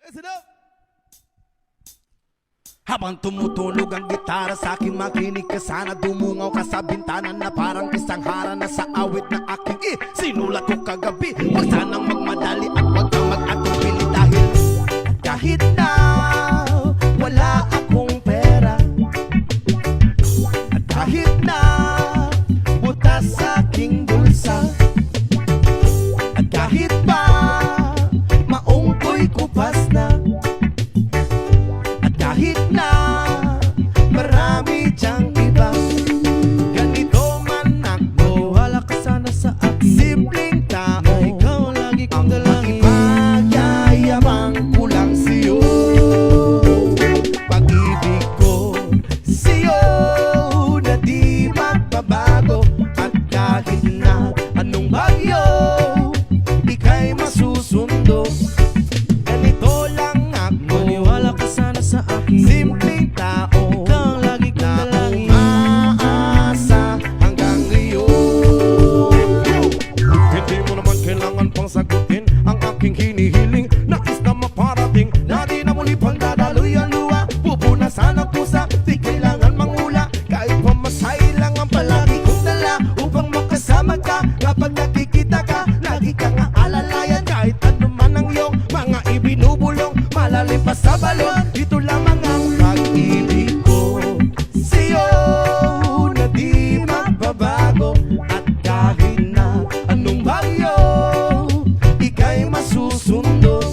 Listen up! Habang tumutunog ang gitara sa akin, makinig ka sana. Dumungaw ka sa bintana na parang isang harana sa awit na aking sinulat ko kagabi. Huwag sanang magmadali at huwag kang mag-atubili dahil kahit na wala akong pera, at kahit na butas sa aking bulsa, at kahit pa maong ko'y kupas na, kahit na marami diyang iba, ganito man ako, wala ka sana sa akin. Simpleng tao, ikaw lagi kong dalangin. Magyayabang ko lang sa'yo, pag-ibig ko sa'yo na di magbabago. At kahit na anong bagyo, ika'y masusundo. Ganito lang ako, maniwala ka sana sa akin. Simpleng tao, ikaw lagi kong dalangin. Umaasa hanggang ngayon. Hindi mo naman kailangan pang sagutin ang aking hinihiling. Nais na maparating na di na muli pang dadaloy ang luha. Pupunasan ang pusa, di kailangan mangula. Kahit pamasay lang ang palagi kong dala upang makasama ka. Kapag nakikita ka, lagi kang aalalayan. Kahit ano man ang iyong mga ibinubulong, malalim pa sa balon. Ito lamang ang pag-ibig ko sa'yo na di magbabago. At kahit na anong bagyo, ika'y masusundo.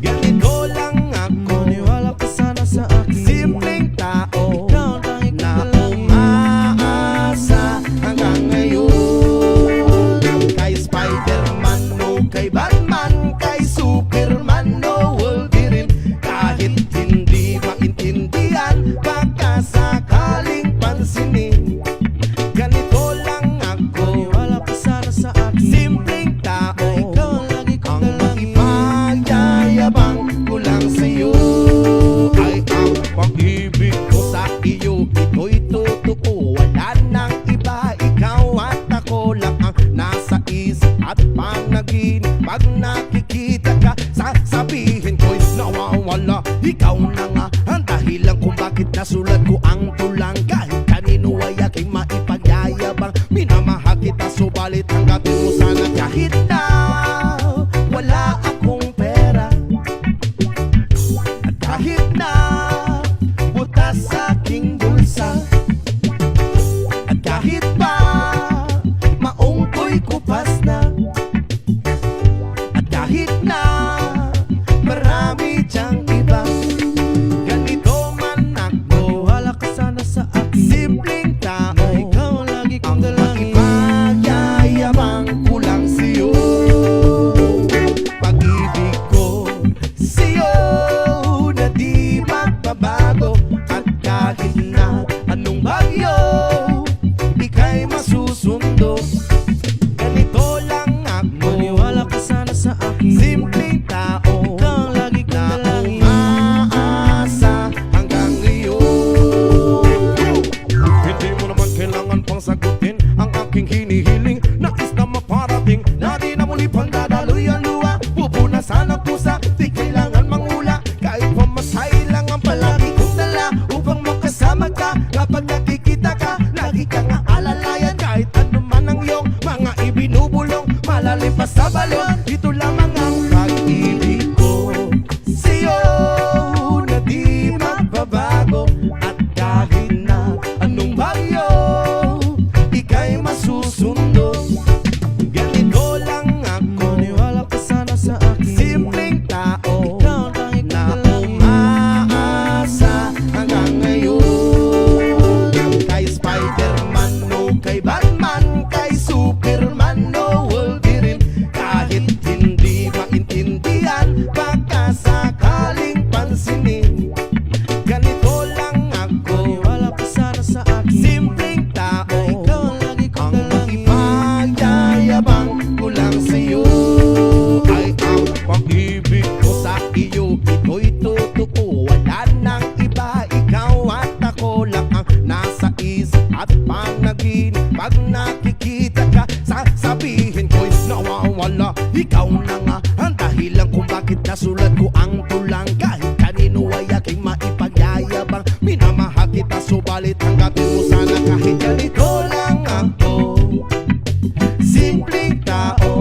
Ganito lang ako, maniwala ka sana sa akin. Simpleng tao, ikaw ang tanging na umaasa hanggang ngayon. Kay Spider-Man o kay Batman, kay Superman o Wolverine, kahit hindi maintindihan, baka sakaling pansinin. Ganito lang ako, maniwala ka sana sa akin. Simpleng tao, ikaw ang lagi kong dalangin. Magyayabang ko lang sa'yo ay ang pag-ibig ko sa iyo. Ito'y totoo, wala nang iba. Ikaw at ako lang ang nasa isip at panaginip. Pag nakikita ka, sasabihin ko'y nawawala. Ikaw na nga ang dahilan kung bakit nasulat ko ang tulang. Kahit kanino ay aking maipagyayabang, minamahal kita, subalit tanggapin mo sana. Kahit na wala akong pera, at kahit na butas sa aking bulsa, at kahit pa maong ko'y kupas na, at kahit na marami diyang iba, ganito man ako, wala ka sana sa akin. Simpleng tao, ikaw ang lagi kong dalangin. Magyayabang ko lang sa'yo, pag-ibig ko sa'yo na di magbabago. At kahit na anong bagyo, ika'y masusundo. Ganito lang ako, maniwala ka sana sa akin. Simpleng tao, ikaw ang lagi kong dalangin. Umaasa hanggang ngayon. Hindi mo naman kailangan pang sagutin ang aking hinihiling. Nais na maparating na di na muli pang dadaloy ang luha. Pupunasan ang pusa, di kailangan mangula. Kahit pamasay lang ang palagi kong dala upang makasama ka. Kapag nakikita ka, lagi kang aalalayan. Kahit ano man ang iyong mga ibinubulong, malalim pa sa balon. Ito lamang ang pag-ibig ko sa'yo na di magbabago. At kahit na anong bagyo, ika'y masusundo. Ganito lang ako, maniwala ka sana sa akin. Simpleng tao, ikaw ang tanging na umaasa hanggang ngayon. Kay Spider-Man o kay Batman, kay Superman o Wolverine, kahit hindi maintindihan, baka sakaling pansinin. Ganito lang ako, maniwala ka sana sa akin. Simpleng tao, ikaw ang lagi kong dalangin. Magyayabang ko lang sa'yo ay ang pag-ibig ko sa iyo. Ito'y totoo, wala nang iba. Ikaw at ako lang ang nasa isip at panaginip. Pag nakikita ka, sasabihin ko'y nawawala. Ikaw na nga ang dahilan kung bakit nasulat ko ang tulang. Subalit tanggapin mo sana kahit ganito lang ako, simpleng tao.